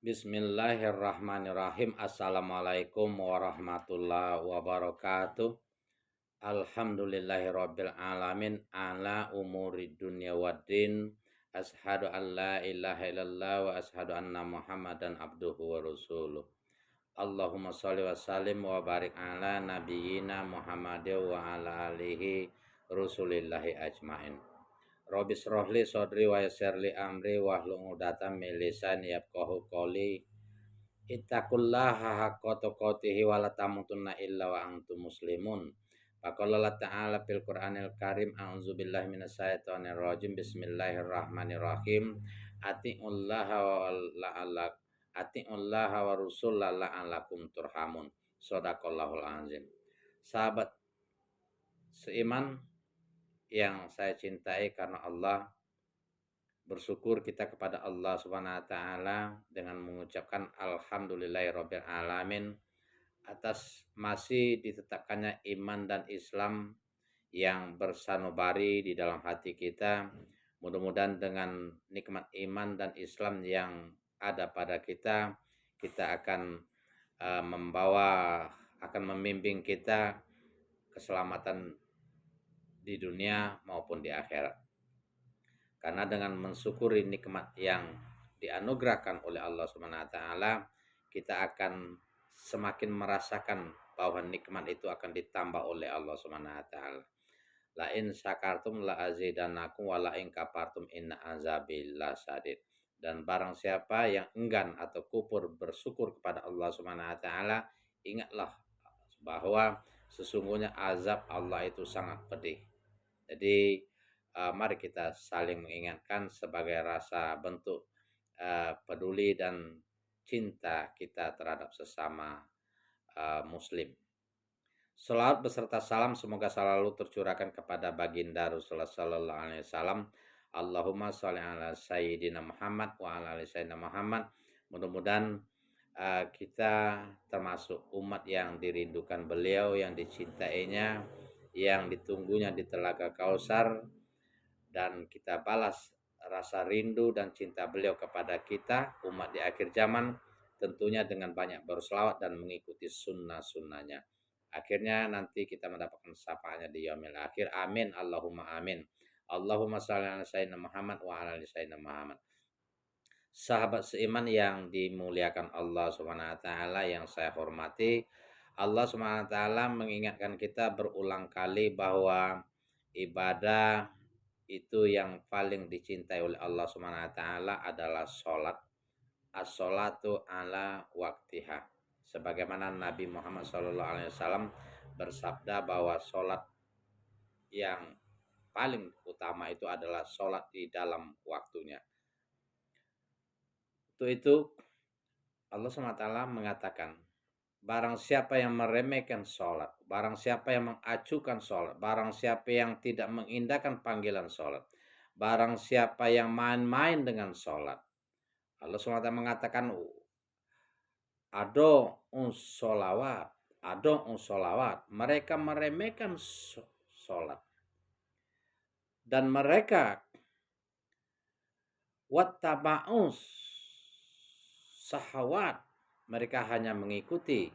Bismillahirrahmanirrahim. Assalamualaikum warahmatullahi wabarakatuh. Alhamdulillahirabbil alamin ala umuri dunya waddin. Ashhadu an la ilaha illallah wa ashhadu anna Muhammadan abduhu wa rasuluh. Allahumma shalli wa sallim wa barik ala nabiyyina Muhammadin wa ala alihi rusulillahi ajmain. Rabbi shrahli sodri wa yassirli amri wahlul 'uqdatam min lisani yafqahu qawli. Ittaqullaha haqqa tuqatih wa la tamutunna illa wa antum muslimun. Faqala Allah ta'ala fil Qur'anil Karim, a'udzubillahi minasyaitonir rajim. Bismillahirrahmanirrahim. Atiullaha wa la'allak Atiullaha wa rusulah la'allakum turhamun. Shadaqallahul azim. Sahabat seiman yang saya cintai karena Allah, bersyukur kita kepada Allah Subhanahu wa taala dengan mengucapkan alhamdulillahirabbil alamin atas masih ditetapkannya iman dan Islam yang bersanubari di dalam hati kita. Mudah-mudahan dengan nikmat iman dan Islam yang ada pada kita, kita akan membimbing kita keselamatan di dunia maupun di akhirat. Karena dengan mensyukuri nikmat yang dianugerahkan oleh Allah Subhanahu wa taala, kita akan semakin merasakan bahwa nikmat itu akan ditambah oleh Allah Subhanahu wa taala. La in syakartum la azidannakum wa la in kafartum inna azabi lasyadid. Dan barang siapa yang enggan atau kufur bersyukur kepada Allah Subhanahu wa taala, ingatlah bahwa sesungguhnya azab Allah itu sangat pedih. Jadi mari kita saling mengingatkan sebagai rasa bentuk peduli dan cinta kita terhadap sesama muslim. Selawat beserta salam semoga selalu tercurahkan kepada baginda Rasulullah sallallahu alaihi wasallam. Allahumma sholli ala sayyidina Muhammad wa ala ali sayyidina Muhammad. Mudah-mudahan kita termasuk umat yang dirindukan beliau, yang dicintainya, yang ditunggunya di Telaga Kausar, dan kita balas rasa rindu dan cinta beliau kepada kita umat di akhir zaman, tentunya dengan banyak berselawat dan mengikuti sunnah-sunnahnya. Akhirnya nanti kita mendapatkan syafaatnya di yaumil akhir. Amin Allahumma amin. Allahumma shalli ala sayyidina Muhammad wa ala ali sayyidina Muhammad. Sahabat seiman yang dimuliakan Allah Subhanahu wa taala yang saya hormati, Allah Subhanahu wa taala mengingatkan kita berulang kali bahwa ibadah itu yang paling dicintai oleh Allah Subhanahu wa taala adalah salat. As-salatu ala waktiha. Sebagaimana Nabi Muhammad sallallahu alaihi wasallam bersabda bahwa salat yang paling utama itu adalah salat di dalam waktunya. Untuk itu Allah SWT mengatakan, barang siapa yang meremehkan sholat, barang siapa yang mengacuhkan sholat, barang siapa yang tidak mengindahkan panggilan sholat, barang siapa yang main-main dengan sholat, Allah SWT mengatakan, ado sholawat, mereka meremehkan sholat, dan mereka wattaba'us sahawat, mereka hanya mengikuti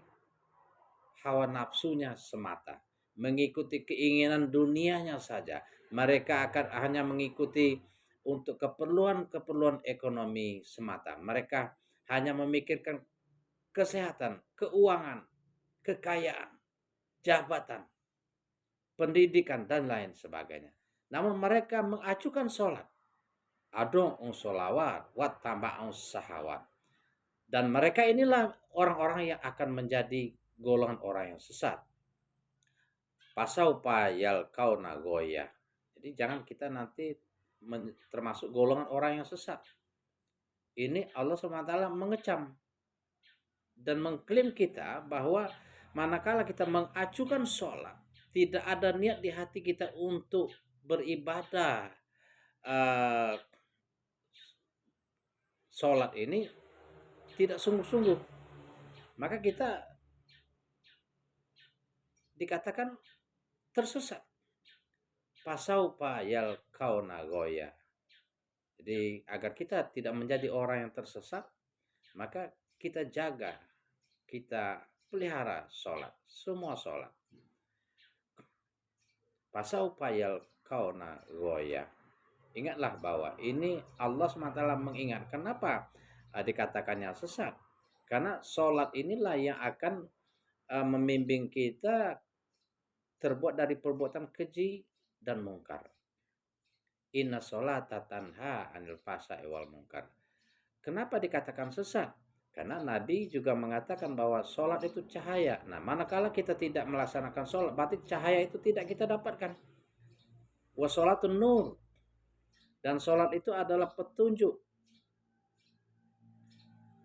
hawa nafsunya semata, mengikuti keinginan dunianya saja. Mereka akan hanya mengikuti untuk keperluan ekonomi semata. Mereka hanya memikirkan kesehatan, keuangan, kekayaan, jabatan, pendidikan, dan lain sebagainya. Namun mereka mengacuhkan sholat. Adong sholawat, wat tamba'un sahawat. Dan mereka inilah orang-orang yang akan menjadi golongan orang yang sesat. Pasaupa yalqauna goya. Jadi jangan kita nanti termasuk golongan orang yang sesat. Ini Allah SWT mengecam dan mengklaim kita bahwa manakala kita mengacuhkan sholat, tidak ada niat di hati kita untuk beribadah, sholat ini tidak sungguh-sungguh, maka kita dikatakan tersesat. Pasaupa yalqauna goya. Jadi agar kita tidak menjadi orang yang tersesat, Maka kita jaga, kita pelihara sholat, semua sholat. Pasau payal kauna goya. Ingatlah bahwa ini Allah SWT mengingat. Kenapa dikatakannya sesat? Karena sholat inilah yang akan membimbing kita terbuat dari perbuatan keji dan mungkar. Inna sholata tanha anil fahsya'i wal munkar. Kenapa dikatakan sesat? Karena Nabi juga mengatakan bahwa sholat itu cahaya. Nah, manakala kita tidak melaksanakan sholat, berarti cahaya itu tidak kita dapatkan. Wa sholatun nur. Dan sholat itu adalah petunjuk,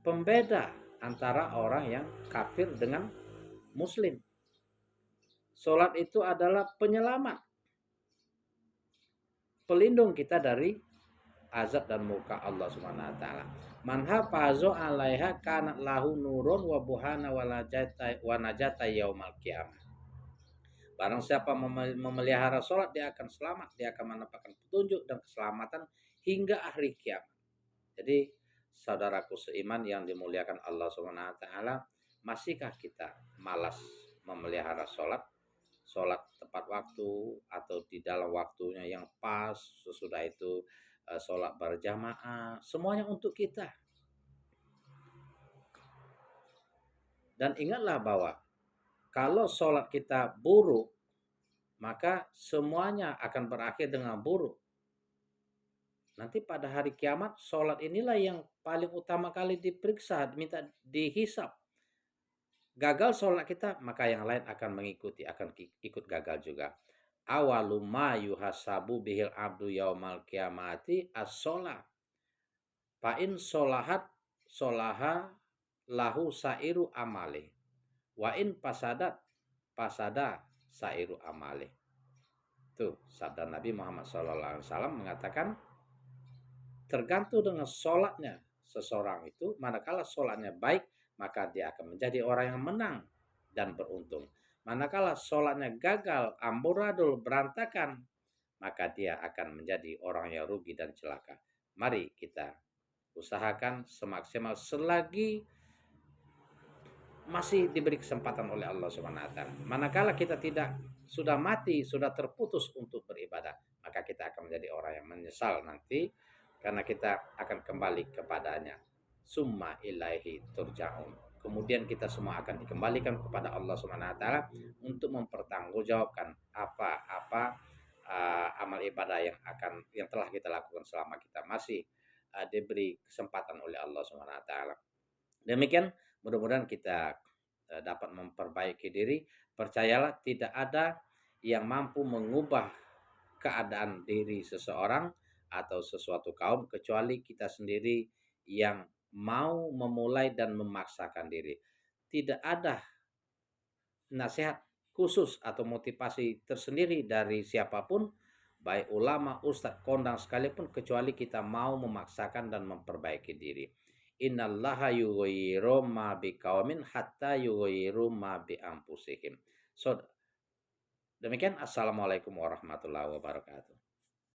pembeda antara orang yang kafir dengan muslim. Sholat itu adalah penyelamat, pelindung kita dari azab dan murka Allah Subhanahu wa taala. Man hafazu 'alaiha kanat lahu nurun wa buhana wa najata yaumal qiyamah. Barang siapa memelihara sholat, dia akan selamat, dia akan mendapatkan petunjuk dan keselamatan hingga akhir kiamat. Jadi saudaraku seiman yang dimuliakan Allah Subhanahu wa taala, masihkah kita malas memelihara sholat? Sholat tepat waktu atau di dalam waktunya yang pas, sesudah itu sholat berjamaah, semuanya untuk kita. Dan ingatlah bahwa kalau sholat kita buruk, maka semuanya akan berakhir dengan buruk. Nanti pada hari kiamat, sholat inilah yang paling utama kali diperiksa, minta dihisap. Gagal sholat kita, maka yang lain akan mengikuti, akan ikut gagal juga. Awalu ma yuhasabu bihil abdu yaumal kiamati as-sholat. Fa'in sholahat sholaha lahu sairu amale. Wa in pasadat pasada sairu amale. Tuh, sabda Nabi Muhammad SAW mengatakan, tergantung dengan sholatnya seseorang itu. Manakala sholatnya baik, maka dia akan menjadi orang yang menang dan beruntung. Manakala sholatnya gagal, amburadul, berantakan, maka dia akan menjadi orang yang rugi dan celaka. Mari kita usahakan semaksimal selagi masih diberi kesempatan oleh Allah Subhanahu wa taala. Manakala kita tidak sudah mati, sudah terputus untuk beribadah, maka kita akan menjadi orang yang menyesal nanti, karena kita akan kembali kepadanya. Summa ilaihi turja'un. Kemudian kita semua akan dikembalikan kepada Allah Subhanahu wa taala untuk mempertanggungjawabkan apa-apa amal ibadah yang telah kita lakukan selama kita masih diberi kesempatan oleh Allah Subhanahu wa taala. Demikian, mudah-mudahan kita dapat memperbaiki diri. Percayalah, tidak ada yang mampu mengubah keadaan diri seseorang atau sesuatu kaum kecuali kita sendiri yang mau memulai dan memaksakan diri. Tidak ada nasihat khusus atau motivasi tersendiri dari siapapun, baik ulama, ustadz, kondang sekalipun, kecuali kita mau memaksakan dan memperbaiki diri. Innallaha yughayyiru ma biqaumin hatta yughayyiru ma bi anfusihim. So, demikian, assalamualaikum warahmatullahi wabarakatuh.